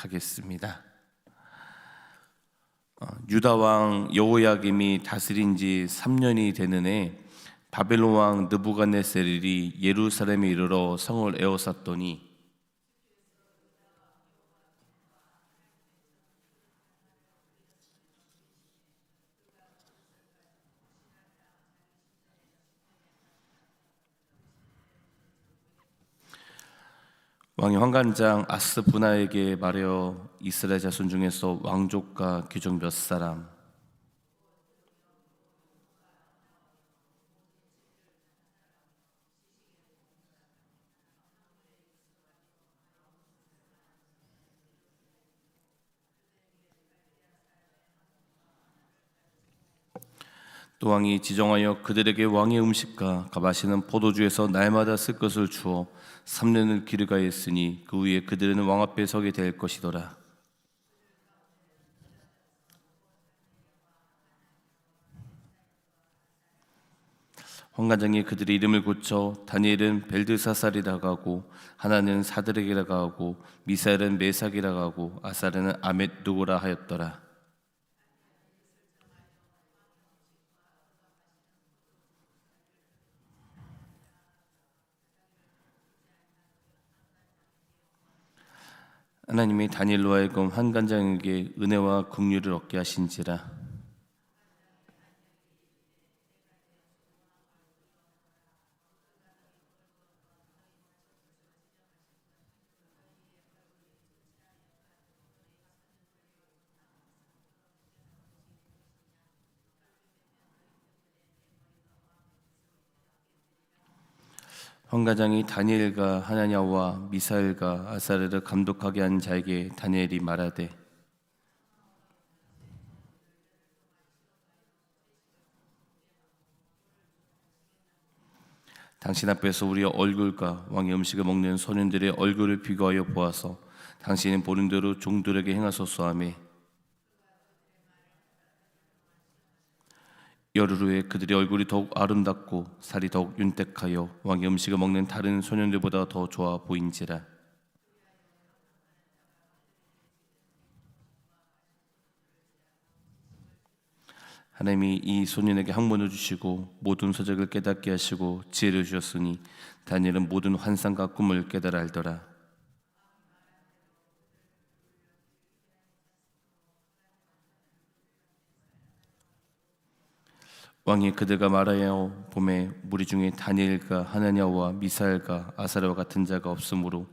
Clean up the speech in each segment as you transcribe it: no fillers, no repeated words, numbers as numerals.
하겠습니다. 유다 왕 여호야김이 다스린 지 3년이 되는 해 바벨론 왕 느부갓네살이 예루살렘에 이르러 성을 에워쌌더니 왕이 환관장 아스부나에게 말하여 이스라엘 자손 중에서 왕족과 귀족 몇 사람 또 왕이 지정하여 그들에게 왕의 음식과 마시는 포도주에서 날마다 쓸 것을 주어 3년을 기르게 했으니 그 후에 그들은 왕 앞에 서게 될 것이더라. 환관장이 그들의 이름을 고쳐 다니엘은 벨드사살이라고 하고 하나는 사드락이라고 하고 미사엘은 메삭이라고 하고 아사르는 아벳누고라 하였더라. 하나님이 다니엘로 하여금 환관장에게 은혜와 긍휼을 얻게 하신지라. 환관장이 다니엘과 하나냐와 미사엘과 아사르를 감독하게 한 자에게 다니엘이 말하되 당신 앞에서 우리의 얼굴과 왕의 음식을 먹는 소년들의 얼굴을 비교하여 보아서 당신은 보는 대로 종들에게 행하소서 하매 열흘 후에 그들의 얼굴이 더욱 아름답고 살이 더욱 윤택하여 왕의 음식을 먹는 다른 소년들보다 더 좋아 보인지라. 하나님이 이 소년에게 학문을 주시고 모든 서적을 깨닫게 하시고 지혜를 주셨으니 다니엘은 모든 환상과 꿈을 깨달아 알더라. 왕이 그들과 말하여 보매 무리 중에 다니엘과 하나냐와 미사엘과 아사랴와 같은 자가 없으므로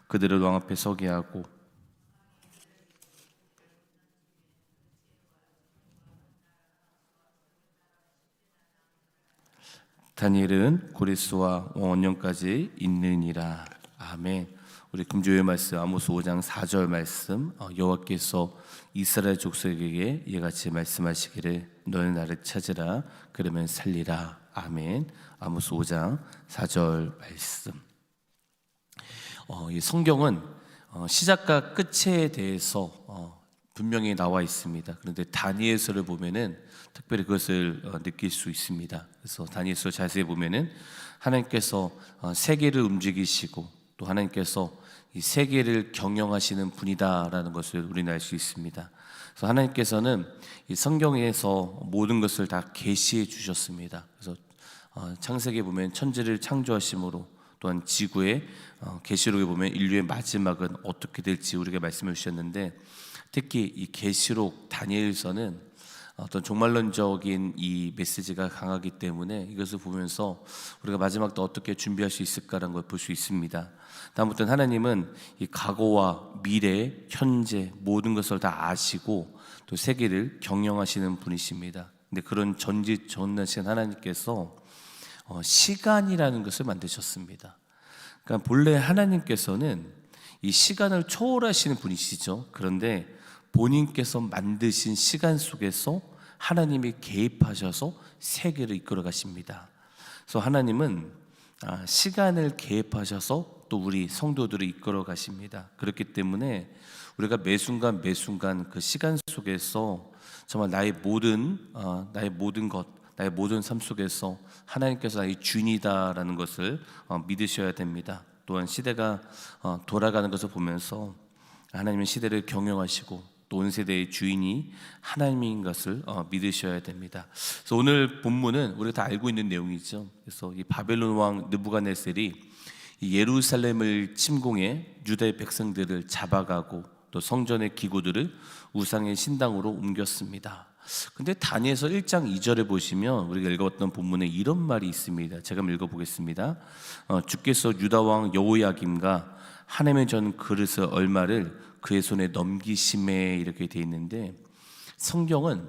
그들을 왕 앞에 서게 하고 다니엘은 고레스와 원년까지 있느니라. 아멘. 우리 금주의 말씀 아모스 5장 4절 말씀 여호와께서 이스라엘 족속에게 이같이 말씀하시기를 너는 나를 찾으라 그러면 살리라. 아멘. 아모스 5장 4절 말씀. 이 성경은 시작과 끝에 대해서 분명히 나와 있습니다. 그런데 다니엘서를 보면은 특별히 그것을 느낄 수 있습니다. 그래서 다니엘서 자세히 보면은 하나님께서 세계를 움직이시고 또 하나님께서 이 세계를 경영하시는 분이다라는 것을 우리는 알 수 있습니다. 그래서 하나님께서는 이 성경에서 모든 것을 다 계시해 주셨습니다. 그래서 창세기에 보면 천지를 창조하심으로 또한 지구의 계시록에 보면 인류의 마지막은 어떻게 될지 우리에게 말씀해 주셨는데 특히 이 계시록 다니엘서는 어떤 종말론적인 이 메시지가 강하기 때문에 이것을 보면서 우리가 마지막 때 어떻게 준비할 수 있을까라는 걸 볼 수 있습니다. 다음부터는 하나님은 이 과거와 미래, 현재 모든 것을 다 아시고 또 세계를 경영하시는 분이십니다. 근데 그런 전지전능하신 하나님께서 시간이라는 것을 만드셨습니다. 그러니까 본래 하나님께서는 이 시간을 초월하시는 분이시죠. 그런데 본인께서 만드신 시간 속에서 하나님이 개입하셔서 세계를 이끌어 가십니다. 그래서 하나님은 시간을 개입하셔서 또 우리 성도들을 이끌어 가십니다. 그렇기 때문에 우리가 매 순간 그 시간 속에서 정말 나의 모든 것, 나의 모든 삶 속에서 하나님께서 나의 주인이다라는 것을 믿으셔야 됩니다. 또한 시대가 돌아가는 것을 보면서 하나님은 시대를 경영하시고 또 온 세대의 주인이 하나님인 것을 믿으셔야 됩니다. 그래서 오늘 본문은 우리가 다 알고 있는 내용이죠. 그래서 이 바벨론 왕 느부갓네살이 이 예루살렘을 침공해 유다의 백성들을 잡아가고 또 성전의 기구들을 우상의 신당으로 옮겼습니다. 근데 다니엘서 1장 2절에 보시면 우리가 읽었던 본문에 이런 말이 있습니다. 제가 한번 읽어보겠습니다. 주께서 유다 왕 여호야김과 하나님의 전 그릇의 얼마를 그의 손에 넘기심에 이렇게 돼 있는데, 성경은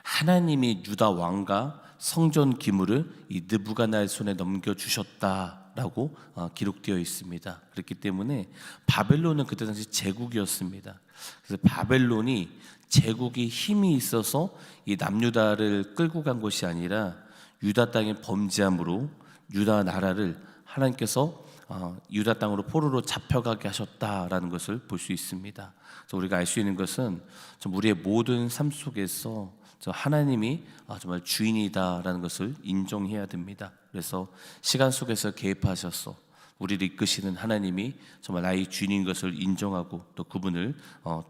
하나님이 유다 왕과 성전 기물을 이 느부갓네살 손에 넘겨주셨다라고 기록되어 있습니다. 그렇기 때문에 바벨론은 그때 당시 제국이었습니다. 그래서 바벨론이 제국이 힘이 있어서 이 남유다를 끌고 간 것이 아니라 유다 땅의 범죄함으로 유다 나라를 하나님께서 유다 땅으로 포로로 잡혀가게 하셨다라는 것을 볼 수 있습니다. 그래서 우리가 알 수 있는 것은 우리의 모든 삶 속에서 하나님이 정말 주인이다라는 것을 인정해야 됩니다. 그래서 시간 속에서 개입하셔서 우리를 이끄시는 하나님이 정말 나의 주인인 것을 인정하고 또 그분을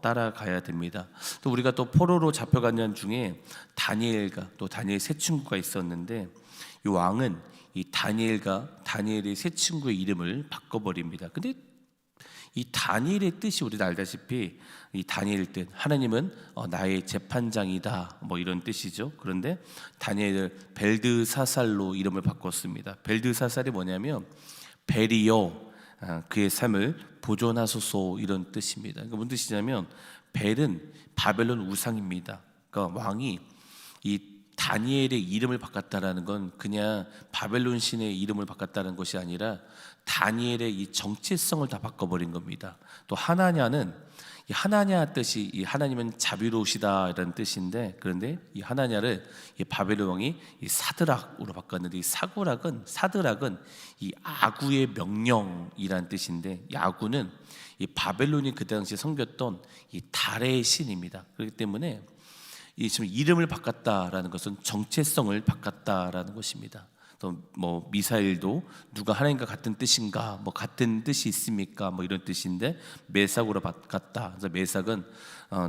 따라가야 됩니다. 또 우리가 또 포로로 잡혀간 년 중에 다니엘과 또 다니엘 세 친구가 있었는데, 이 왕은 이 다니엘의 세 친구의 이름을 바꿔버립니다. 근데 이 다니엘의 뜻이 우리도 알다시피 이 다니엘 뜻, 하나님은 나의 재판장이다, 뭐 이런 뜻이죠. 그런데 다니엘을 벨드사살로 이름을 바꿨습니다. 벨드사살이 뭐냐면 벨이여 그의 삶을 보존하소서, 이런 뜻입니다. 그러니까 무슨 뜻이냐면 벨은 바벨론 우상입니다. 그러니까 왕이 이 다니엘의 이름을 바꿨다라는 건 그냥 바벨론 신의 이름을 바꿨다는 것이 아니라 다니엘의 이 정체성을 다 바꿔버린 겁니다. 또 하나냐는 이 하나냐 뜻이 이 하나님은 자비로우시다라는 뜻인데, 그런데 이 하나냐를 이 바벨론 왕이 이 사드락으로 바꿨는데, 이 사드락은 이 아구의 명령이라는 뜻인데, 이 아구는 이 바벨론이 그때 당시에 섬겼던 이 달의 신입니다. 그렇기 때문에 이 지금 이름을 바꿨다라는 것은 정체성을 바꿨다라는 것입니다. 또 뭐 미사일도 누가 하나님과 같은 뜻인가, 뭐 같은 뜻이 있습니까, 뭐 이런 뜻인데 메삭으로 바꿨다. 그래서 메삭은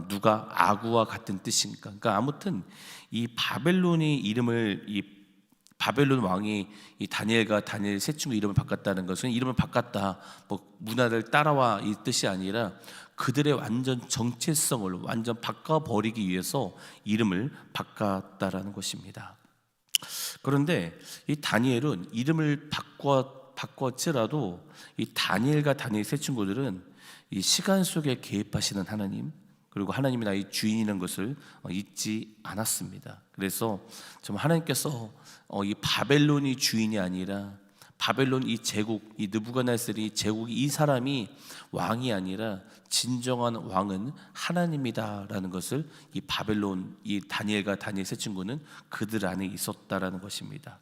누가 아구와 같은 뜻인가. 그러니까 아무튼 이 바벨론이 이름을 이 바벨론 왕이 이 다니엘과 다니엘 세 친구 이름을 바꿨다는 것은 이름을 바꿨다, 뭐 문화를 따라와 이 뜻이 아니라 그들의 완전 정체성을 완전 바꿔버리기 위해서 이름을 바꿨다라는 것입니다. 그런데 이 다니엘은 이름을 바꿨지라도 이 다니엘과 다니엘 세 친구들은 이 시간 속에 개입하시는 하나님, 그리고 하나님이 나의 주인이라는 것을 잊지 않았습니다. 그래서 좀 하나님께서 이 바벨론이 주인이 아니라 바벨론 이 제국, 이 느부갓네살이 제국이 이 사람이 왕이 아니라 진정한 왕은 하나님이다라는 것을 이 바벨론 이 다니엘과 다니엘 세 친구는 그들 안에 있었다라는 것입니다.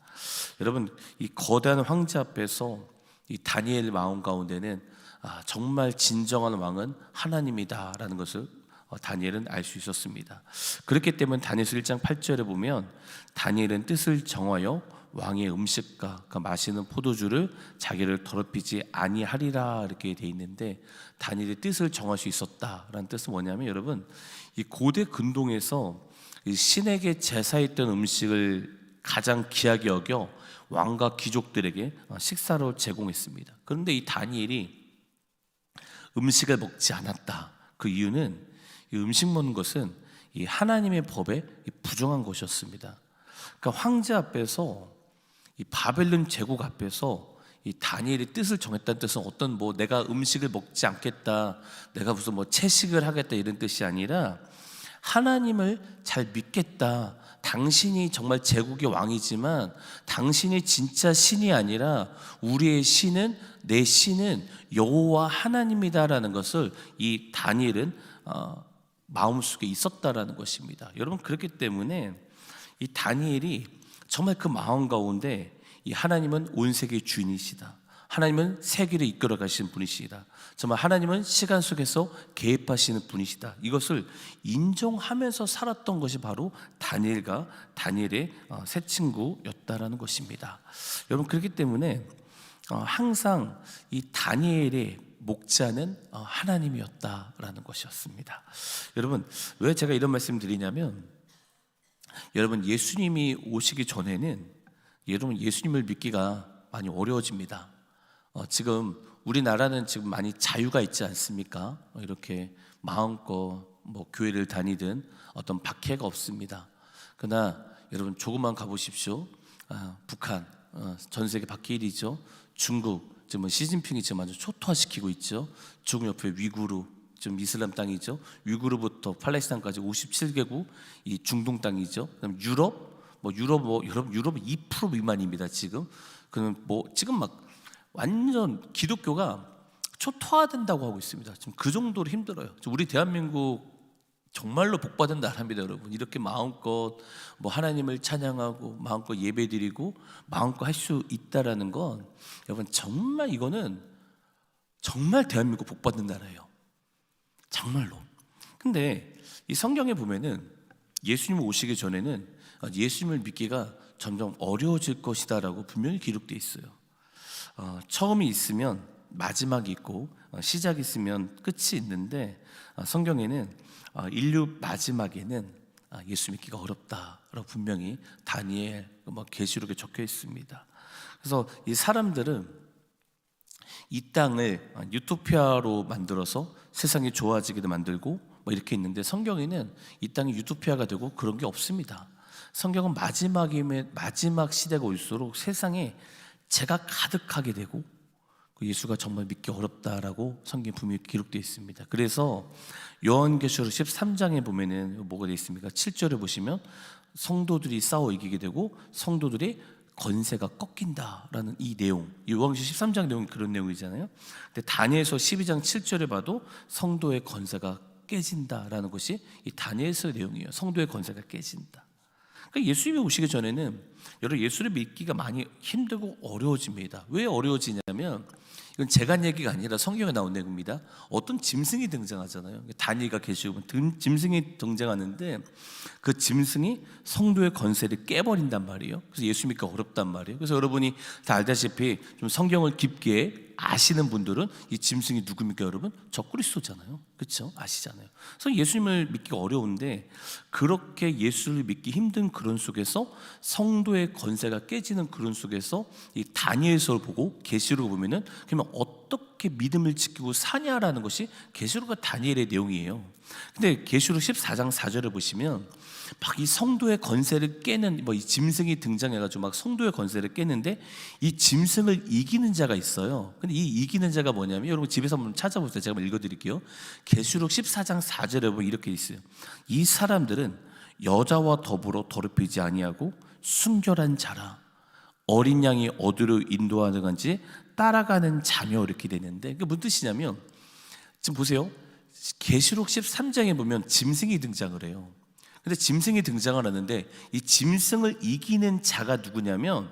여러분, 이 거대한 황제 앞에서 이 다니엘 마음 가운데는 정말 진정한 왕은 하나님이다라는 것을 다니엘은 알 수 있었습니다. 그렇기 때문에 다니엘서 1장 8절에 보면 다니엘은 뜻을 정하여 왕의 음식과 그 마시는 포도주를 자기를 더럽히지 아니하리라, 이렇게 돼 있는데, 다니엘의 뜻을 정할 수 있었다라는 뜻은 뭐냐면, 여러분, 이 고대 근동에서 신에게 제사했던 음식을 가장 귀하게 여겨 왕과 귀족들에게 식사로 제공했습니다. 그런데 이 다니엘이 음식을 먹지 않았다. 그 이유는 이 음식 먹는 것은 이 하나님의 법에 부정한 것이었습니다. 그러니까 황제 앞에서 이 바벨론 제국 앞에서 이 다니엘의 뜻을 정했다는 뜻은 어떤 뭐 내가 음식을 먹지 않겠다, 내가 무슨 뭐 채식을 하겠다 이런 뜻이 아니라 하나님을 잘 믿겠다. 당신이 정말 제국의 왕이지만 당신이 진짜 신이 아니라 우리의 신은, 내 신은 여호와 하나님이다라는 것을 이 다니엘은 마음속에 있었다라는 것입니다. 여러분, 그렇기 때문에 이 다니엘이 정말 그 마음 가운데 이 하나님은 온 세계의 주인이시다, 하나님은 세계를 이끌어 가시는 분이시다, 정말 하나님은 시간 속에서 개입하시는 분이시다, 이것을 인정하면서 살았던 것이 바로 다니엘과 다니엘의 세 친구였다라는 것입니다. 여러분, 그렇기 때문에 항상 이 다니엘의 목자는 하나님이었다라는 것이었습니다. 여러분, 왜 제가 이런 말씀 드리냐면, 여러분, 예수님이 오시기 전에는 여러분 예수님을 믿기가 많이 어려워집니다. 지금 우리나라는 지금 많이 자유가 있지 않습니까? 이렇게 마음껏 교회를 다니든 어떤 박해가 없습니다. 그러나 여러분 조금만 가보십시오. 북한, 전 세계 박해 1위죠. 중국, 지금 시진핑이 지금 아주 초토화시키고 있죠. 중국 옆에 위구르, 지금 이슬람 땅이죠. 위구르부터 팔레스타인까지 57개국 이 중동 땅이죠. 그다음 유럽 2% 미만입니다. 지금 지금 막 완전 기독교가 초토화된다고 하고 있습니다. 지금 그 정도로 힘들어요. 우리 대한민국 정말로 복받은 나라입니다, 여러분. 이렇게 마음껏 하나님을 찬양하고 마음껏 예배드리고 마음껏 할 수 있다라는 건 여러분 정말 이거는 정말 대한민국 복받는 나라예요. 정말로. 근데 이 성경에 보면은 예수님 오시기 전에는 예수님을 믿기가 점점 어려워질 것이다라고 분명히 기록되어 있어요. 처음이 있으면 마지막이 있고 시작이 있으면 끝이 있는데 성경에는 인류 마지막에는 예수 믿기가 어렵다라고 분명히 다니엘, 계시록에 적혀 있습니다. 그래서 이 사람들은 이 땅을 유토피아로 만들어서 세상이 좋아지게 만들고 이렇게 있는데 성경에는 이 땅이 유토피아가 되고 그런 게 없습니다. 성경은 마지막 시대가 올수록 세상에 죄가 가득하게 되고 예수가 정말 믿기 어렵다라고 성경에 분명히 기록되어 있습니다. 그래서 요한계시록 13장에 보면은 뭐가 되어 있습니까? 7절에 보시면 성도들이 싸워 이기게 되고 성도들의 건세가 꺾인다라는 이 내용, 요한계시록 13장 내용이 그런 내용이잖아요. 근데 다니엘서 12장 7절에 봐도 성도의 건세가 깨진다라는 것이 이 다니엘서의 내용이에요. 성도의 건세가 깨진다. 그러니까 예수님이 오시기 전에는 여러분 예수를 믿기가 많이 힘들고 어려워집니다. 왜 어려워지냐면 이건 제가 한 얘기가 아니라 성경에 나온 내용입니다. 어떤 짐승이 등장하잖아요. 다니엘가 계시고 짐승이 등장하는데 그 짐승이 성도의 건세를 깨버린단 말이에요. 그래서 예수 믿기가 어렵단 말이에요. 그래서 여러분이 다 알다시피 좀 성경을 깊게 아시는 분들은 이 짐승이 누굽니까, 여러분? 적그리스도잖아요. 그렇죠? 아시잖아요. 그래서 예수님을 믿기가 어려운데 그렇게 예수를 믿기 힘든 그런 속에서 성도의 건세가 깨지는 그런 속에서 이 다니엘서를 보고 계시록을 보면은 그러면 어떻게 믿음을 지키고 사냐라는 것이 계시록과 다니엘의 내용이에요. 근데 계시록 14장 4절을 보시면 막 이 성도의 건세를 깨는 이 짐승이 등장해가지고 막 성도의 건세를 깨는데 이 짐승을 이기는 자가 있어요. 근데 이 이기는 자가 뭐냐면 여러분 집에서 한번 찾아보세요. 제가 한번 읽어드릴게요. 계시록 14장 4절에 보면 이렇게 있어요. 이 사람들은 여자와 더불어 더럽히지 아니하고 순결한 자라 어린 양이 어디로 인도하는 건지 따라가는 자녀 이렇게 되는데 그게 무슨 뜻이냐면 지금 보세요. 계시록 13장에 보면 짐승이 등장을 해요. 근데 짐승이 등장을 하는데 이 짐승을 이기는 자가 누구냐면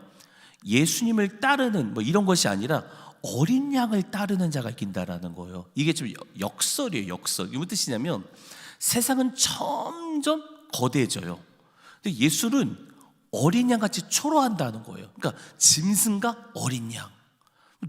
예수님을 따르는 이런 것이 아니라 어린 양을 따르는 자가 이긴다라는 거예요. 이게 좀 역설이에요. 역설. 이게 무슨 뜻이냐면 세상은 점점 거대해져요. 근데 예수는 어린 양같이 초라한다는 거예요. 그러니까 짐승과 어린 양.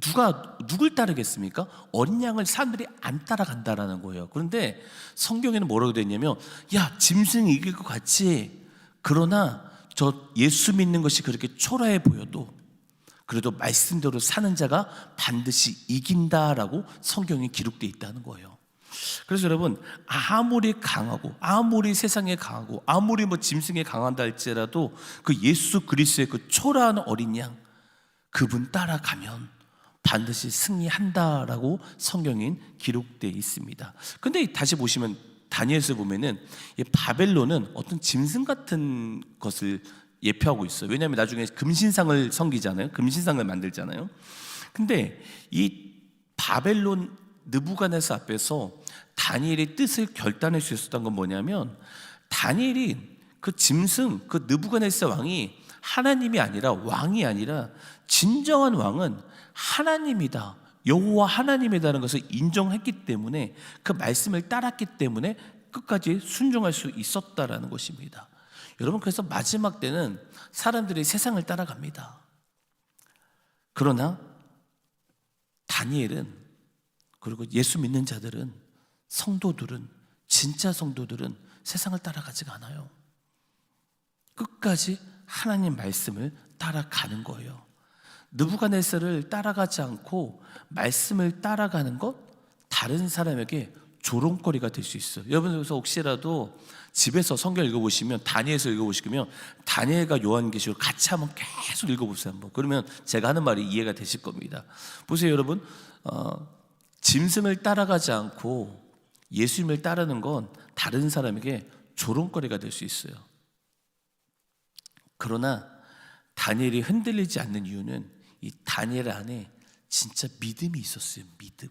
누가 누굴 따르겠습니까? 어린 양을 사람들이 안 따라간다라는 거예요. 그런데 성경에는 뭐라고 되어 있냐면 야 짐승이 이길 것 같지. 그러나 저 예수 믿는 것이 그렇게 초라해 보여도 그래도 말씀대로 사는 자가 반드시 이긴다라고 성경에 기록되어 있다는 거예요. 그래서 여러분 아무리 강하고 아무리 세상에 강하고 아무리 짐승에 강한다 할지라도 그 예수 그리스도의 그 초라한 어린 양 그분 따라가면 반드시 승리한다라고 성경엔 기록되어 있습니다. 근데 다시 보시면 다니엘서 보면은 이 바벨론은 어떤 짐승 같은 것을 예표하고 있어요. 왜냐하면 나중에 금신상을 섬기잖아요. 금신상을 만들잖아요. 근데 이 바벨론 느부갓네살 앞에서 다니엘의 뜻을 결단할 수 있었던 건 뭐냐면 다니엘이 그 짐승, 그 느부갓네살 왕이 하나님이 아니라 왕이 아니라 진정한 왕은 하나님이다. 여호와 하나님이라는 것을 인정했기 때문에 그 말씀을 따랐기 때문에 끝까지 순종할 수 있었다라는 것입니다. 여러분 그래서 마지막 때는 사람들이 세상을 따라갑니다. 그러나 다니엘은 그리고 예수 믿는 자들은, 성도들은, 진짜 성도들은 세상을 따라가지가 않아요. 끝까지 하나님 말씀을 따라가는 거예요. 느부갓네살을 따라가지 않고 말씀을 따라가는 것, 다른 사람에게 조롱거리가 될 수 있어요. 여러분께서 혹시라도 집에서 성경 읽어보시면, 다니엘서 읽어보시면 다니엘과 요한계시록 같이 한번 계속 읽어보세요. 한번. 그러면 제가 하는 말이 이해가 되실 겁니다. 보세요, 여러분. 짐승을 따라가지 않고 예수님을 따르는 건 다른 사람에게 조롱거리가 될 수 있어요. 그러나 다니엘이 흔들리지 않는 이유는 이 다니엘 안에 진짜 믿음이 있었어요. 믿음.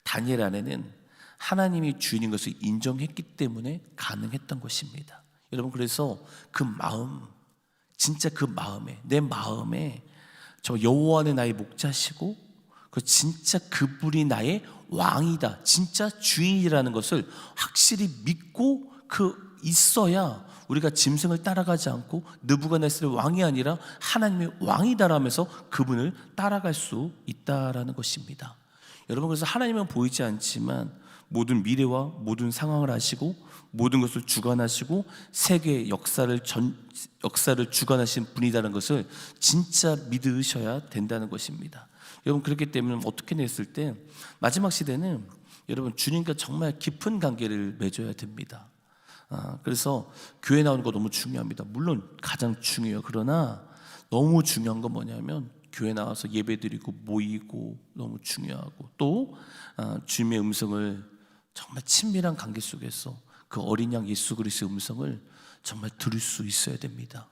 다니엘 안에는 하나님이 주인인 것을 인정했기 때문에 가능했던 것입니다. 여러분, 그래서 그 마음, 진짜 그 마음에, 내 마음에 저 여호와는 나의 목자시고 그 진짜 그분이 나의 왕이다, 진짜 주인이라는 것을 확실히 믿고 있어야 우리가 짐승을 따라가지 않고 느부갓네살의 왕이 아니라 하나님의 왕이다라면서 그분을 따라갈 수 있다라는 것입니다. 여러분, 그래서 하나님은 보이지 않지만 모든 미래와 모든 상황을 아시고 모든 것을 주관하시고 세계의 역사를 주관하신 분이라는 것을 진짜 믿으셔야 된다는 것입니다. 여러분, 그렇기 때문에 어떻게 냈을 때 마지막 시대는 여러분 주님과 정말 깊은 관계를 맺어야 됩니다. 그래서 교회 나오는 거 너무 중요합니다. 물론 가장 중요해요. 그러나 너무 중요한 건 뭐냐면 교회 나와서 예배드리고 모이고 너무 중요하고, 또 주님의 음성을 정말 친밀한 관계 속에서 그 어린 양 예수 그리스도의 음성을 정말 들을 수 있어야 됩니다.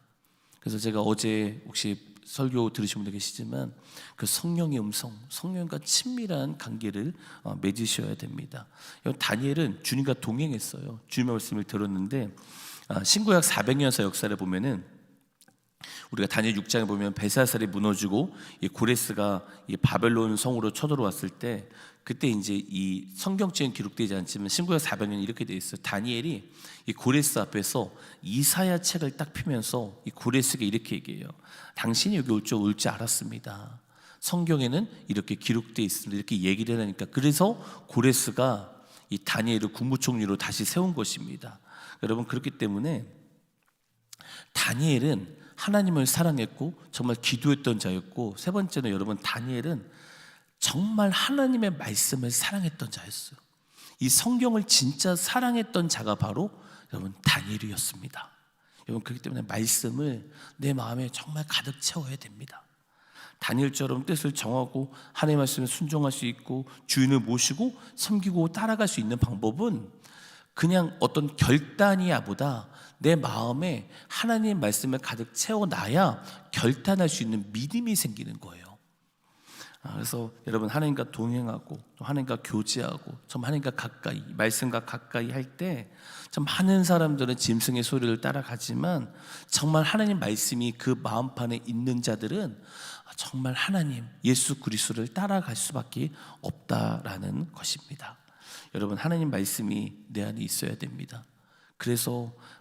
그래서 제가 어제 혹시 설교 들으신 분들 계시지만 그 성령의 음성, 성령과 친밀한 관계를 맺으셔야 됩니다. 다니엘은 주님과 동행했어요. 주님의 말씀을 들었는데 신구약 400년사 역사를 보면은 우리가 다니엘 6장에 보면 벨사살이 무너지고 이 고레스가 이 바벨론 성으로 쳐들어왔을 때, 그때 이제 이 성경책은 기록되지 않지만 신구약 400년 이렇게 돼 있어요. 다니엘이 이 고레스 앞에서 이사야 책을 딱 펴면서 이 고레스가 이렇게 얘기해요. 당신이 여기 올 줄 알았습니다. 성경에는 이렇게 기록되어 있습니다. 이렇게 얘기를 하니까, 그래서 고레스가 이 다니엘을 국무총리로 다시 세운 것입니다. 여러분, 그렇기 때문에 다니엘은 하나님을 사랑했고 정말 기도했던 자였고, 세 번째는 여러분, 다니엘은 정말 하나님의 말씀을 사랑했던 자였어요. 이 성경을 진짜 사랑했던 자가 바로 여러분 다니엘이었습니다. 여러분, 그렇기 때문에 말씀을 내 마음에 정말 가득 채워야 됩니다. 다니엘처럼 뜻을 정하고 하나님의 말씀에 순종할 수 있고 주인을 모시고 섬기고 따라갈 수 있는 방법은 그냥 어떤 결단이야 보다 내 마음에 하나님의 말씀을 가득 채워놔야 결단할 수 있는 믿음이 생기는 거예요. 그래서 여러분, 하나님과 동행하고 또 하나님과 교제하고 좀 하나님과 가까이, 말씀과 가까이 할 때 참 많은 사람들은 짐승의 소리를 따라가지만 정말 하나님 말씀이 그 마음판에 있는 자들은 정말 하나님 예수 그리스도를 따라갈 수밖에 없다라는 것입니다. 여러분, 하나님 말씀이 내 안에 있어야 됩니다.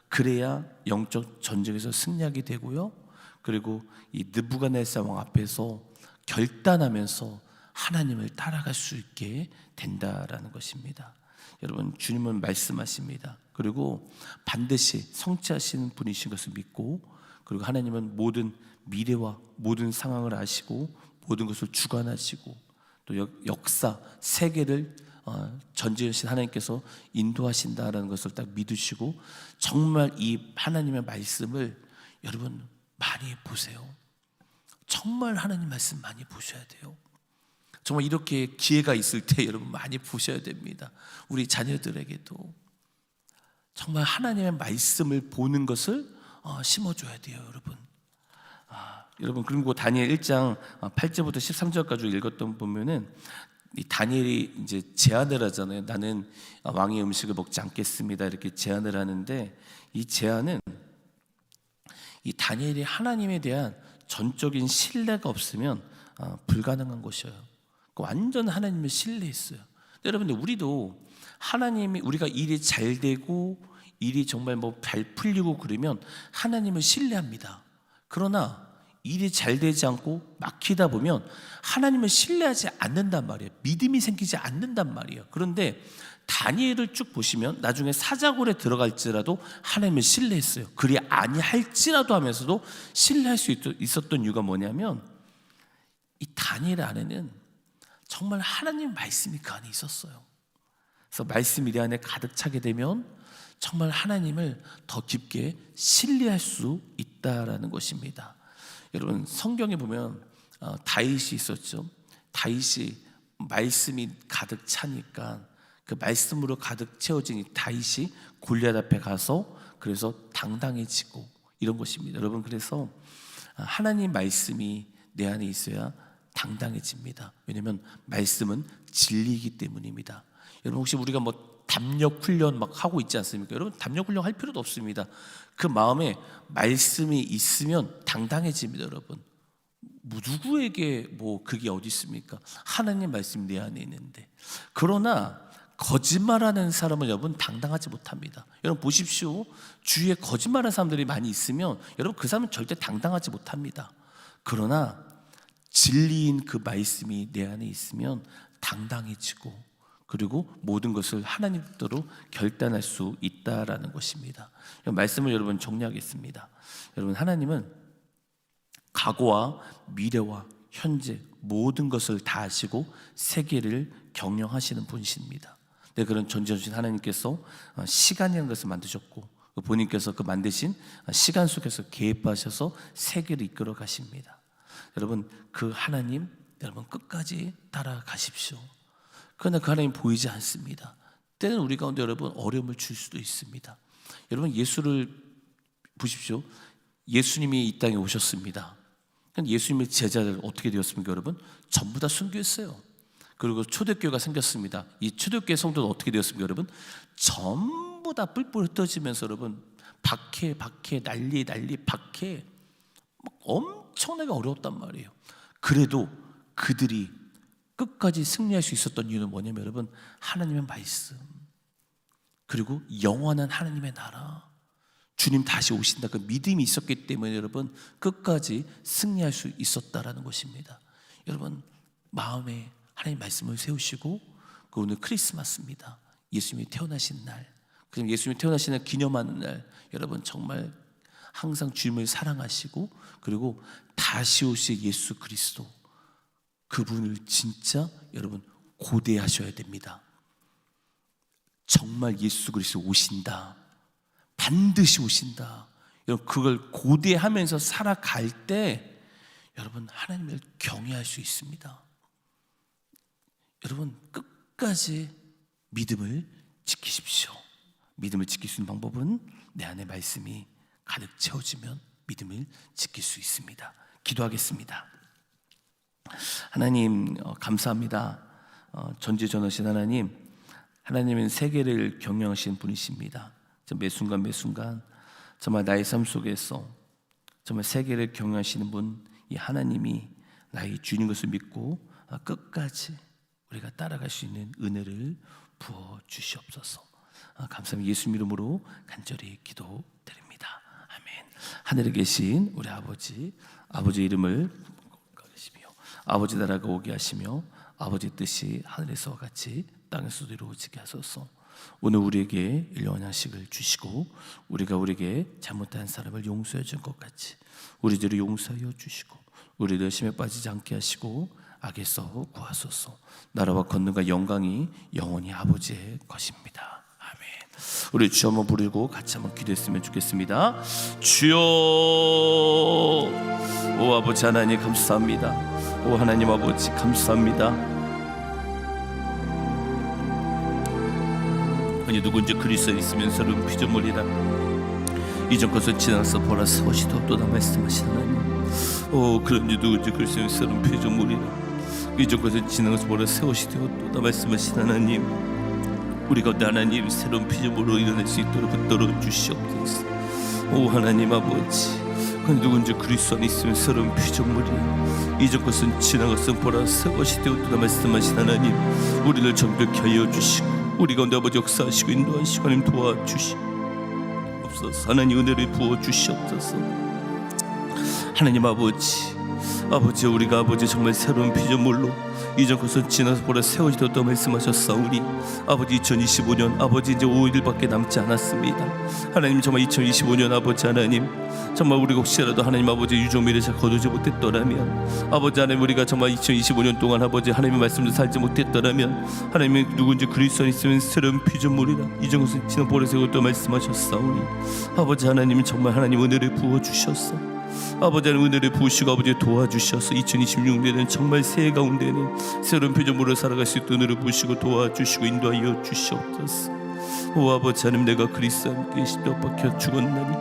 그래야 영적 전쟁에서 승리하게 되고요, 그리고 이 느부갓네살 왕 앞에서 결단하면서 하나님을 따라갈 수 있게 된다라는 것입니다. 여러분, 주님은 말씀하십니다. 그리고 반드시 성취하시는 분이신 것을 믿고, 그리고 하나님은 모든 미래와 모든 상황을 아시고 모든 것을 주관하시고 또 역사, 세계를 전지하신 하나님께서 인도하신다라는 것을 딱 믿으시고 정말 이 하나님의 말씀을 여러분 많이 보세요. 정말 하나님 말씀 많이 보셔야 돼요. 정말 이렇게 기회가 있을 때 여러분 많이 보셔야 됩니다. 우리 자녀들에게도 정말 하나님의 말씀을 보는 것을 심어줘야 돼요, 여러분. 여러분, 그리고 다니엘 1장 8절부터 13절까지 읽었던 보면은 이 다니엘이 이제 제안을 하잖아요. 나는 왕의 음식을 먹지 않겠습니다. 이렇게 제안을 하는데, 이 제안은 이 다니엘이 하나님에 대한 전적인 신뢰가 없으면 불가능한 것이에요. 완전 하나님을 신뢰했어요. 여러분들, 우리도 하나님이, 우리가 일이 잘 되고 일이 정말 잘 풀리고 그러면 하나님을 신뢰합니다. 그러나 일이 잘 되지 않고 막히다 보면 하나님을 신뢰하지 않는단 말이에요. 믿음이 생기지 않는단 말이에요. 그런데 다니엘을 쭉 보시면 나중에 사자굴에 들어갈지라도 하나님을 신뢰했어요. 그리 아니할지라도 하면서도 신뢰할 수 있었던 이유가 뭐냐면 이 다니엘 안에는 정말 하나님 말씀이 그 안에 있었어요. 그래서 말씀이 내 안에 가득 차게 되면 정말 하나님을 더 깊게 신뢰할 수 있다라는 것입니다. 여러분 성경에 보면 다윗이 있었죠. 다윗이 말씀이 가득 차니까 그 말씀으로 가득 채워진 이 다윗이 골리앗 앞에 가서 그래서 당당해지고 이런 것입니다. 여러분 그래서 하나님 말씀이 내 안에 있어야 당당해집니다. 왜냐하면 말씀은 진리이기 때문입니다. 여러분 혹시 우리가 뭐 담력 훈련 막 하고 있지 않습니까? 여러분 담력 훈련 할 필요도 없습니다. 그 마음에 말씀이 있으면 당당해집니다. 여러분 누구에게 뭐 그게 어디 있습니까? 하나님 말씀이 내 안에 있는데. 그러나 거짓말하는 사람은 여러분 당당하지 못합니다. 여러분 보십시오. 주위에 거짓말하는 사람들이 많이 있으면 여러분 그 사람은 절대 당당하지 못합니다. 그러나 진리인 그 말씀이 내 안에 있으면 당당해지고 그리고 모든 것을 하나님 뜻대로 결단할 수 있다라는 것입니다. 말씀을 여러분 정리하겠습니다. 여러분 하나님은 과거와 미래와 현재 모든 것을 다 아시고 세계를 경영하시는 분이십니다. 네, 그런 전지전신 하나님께서 시간이라는 것을 만드셨고 본인께서 그 만드신 시간 속에서 개입하셔서 세계를 이끌어 가십니다. 여러분 그 하나님 여러분 끝까지 따라가십시오. 그러나 그 하나님 보이지 않습니다. 때는 우리 가운데 여러분 어려움을 줄 수도 있습니다. 여러분 예수를 보십시오. 예수님이 이 땅에 오셨습니다. 예수님의 제자들 어떻게 되었습니까? 여러분 전부 다 순교했어요. 그리고 초대교회가 생겼습니다. 이 초대교회 성도는 어떻게 되었습니까? 여러분 전부 다 뿔뿔 흩어지면서 여러분 박해 난리 박해 엄청나게 어려웠단 말이에요. 그래도 그들이 끝까지 승리할 수 있었던 이유는 뭐냐면 여러분 하나님의 말씀 그리고 영원한 하나님의 나라 주님 다시 오신다 그 믿음이 있었기 때문에 여러분 끝까지 승리할 수 있었다라는 것입니다. 여러분 마음에 하나님 말씀을 세우시고 그 오늘 크리스마스입니다. 예수님이 태어나신 날, 그럼 예수님이 태어나신 날 기념하는 날 여러분 정말 항상 주님을 사랑하시고 그리고 다시 오실 예수 그리스도 그분을 진짜 여러분 고대하셔야 됩니다. 정말 예수 그리스도 오신다. 반드시 오신다. 여러분 그걸 고대하면서 살아갈 때 여러분 하나님을 경외할 수 있습니다. 여러분 끝까지 믿음을 지키십시오. 믿음을 지킬 수 있는 방법은 내 안에 말씀이 가득 채워지면 믿음을 지킬 수 있습니다. 기도하겠습니다. 하나님 감사합니다. 전지전능하신 하나님, 하나님은 세계를 경영하시는 분이십니다. 매 순간 정말 나의 삶 속에서 정말 세계를 경영하시는 분, 이 하나님이 나의 주인 것을 믿고 끝까지 우리가 따라갈 수 있는 은혜를 부어 주시옵소서. 감사합니다. 예수 이름으로 간절히 기도드립니다. 아멘. 하늘에 계신 우리 아버지 이름을 거룩하시며 아버지 나라가 오게 하시며 아버지 뜻이 하늘에서와 같이 땅에서도 이루어지게 하소서. 오늘 우리에게 일용할 양식을 주시고 우리에게 잘못한 사람을 용서해 준 것 같이 우리들을 용서하여 주시고 우리를 심에 빠지지 않게 하시고 악에서 구하소서. 나라와 권능과 영광이 영원히 아버지의 것입니다. 아멘. 우리 주여 한번 부르고 같이 한번 기도했으면 좋겠습니다. 주여, 오 아버지 하나님 감사합니다. 오 하나님 아버지 감사합니다. 아니 누군지 그리스도에 있으면서는 피조물이라 이전 것을 지나서 보라 서시도 또다 말씀하시는 하나님. 오 그런지 누군지 그리스도에 있으면 피조물이라 이전 것을 지나서 보라 세우시되 또다 말씀하시는 하나님. 우리 가운데 하나님 새로운 피조물로 일어날 수 있도록 붙들어 주시옵소서. 오 하나님 아버지, 그 누군지 그리스도 안에 있으면 새로운 피조물이야. 이전 것은 지나갔음 보라 새 것이 되었다 말씀하신 하나님. 우리를 정결케 하여 주시고 우리 가운데 아버지 역사하시고 인도하시고 하나님 도와주시옵소서. 하나님 은혜를 부어 주시옵소서. 하나님 아버지 우리가 아버지 정말 새로운 피조물로 이전 것은 지나서 보라 새 것이 되었다 말씀하셨사오니 아버지 2025년 아버지 이제 5일밖에 남지 않았습니다. 하나님 정말 2025년 아버지 하나님 정말 우리가 혹시라도 하나님 아버지 유종미를 잘 거두지 못했더라면 아버지 하나님 우리가 정말 2025년 동안 아버지 하나님의 말씀을 살지 못했더라면 하나님이 누군지 그리스도 안에 있으면 새로운 피조물이라 이전 것은 지나 보라 새 것도 말씀하셨사오니 아버지 하나님 정말 하나님 은혜를 부어주셨어. 아버지 하나님 은혜를 부으시고 아버지 도와주셔서 2026년에는 정말 새해 가운데는 새로운 표정으로 살아갈 수 있도록 은혜를 부으시고 도와주시고 인도하여 주시옵소서. 오 아버지 하나님 내가 그리스도 함께 십자가 박혀 죽었나니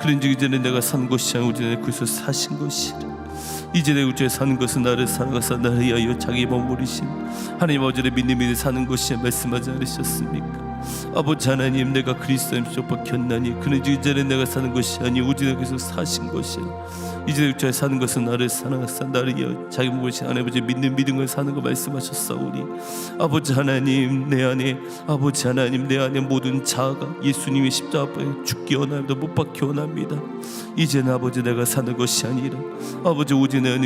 그런즉 이제는 내가 산 것이 아니라 오직 내 그리스도 사신 것이라. 이제 내 우주에 사는 것은 나를 살아가사 나를 위하여 자기 몸부리신 하나님 아버지를 믿는 사는 것이야 말씀하지 않으셨습니까? 아버지 하나님 내가 그리스도의 십자가 박혔나니 그런즉 이제는 내가 사는 것이 아니 오직 내 그리스도 사신 것이라. 이제 내 우주에 사는 것은 나를 살아가사 나를 위하여 자기 몸부리신 하나님 아버지 믿는 믿음을 사는 거 말씀하셨사오니 아버지 하나님 내 안에 아버지 하나님 내 안에 모든 자아가 예수님의 십자가 앞에 죽기 원합니다. 못 박기 원합니다. 이제는 아버지 내가 사는 것이 아니라 아버지 오직 내 안에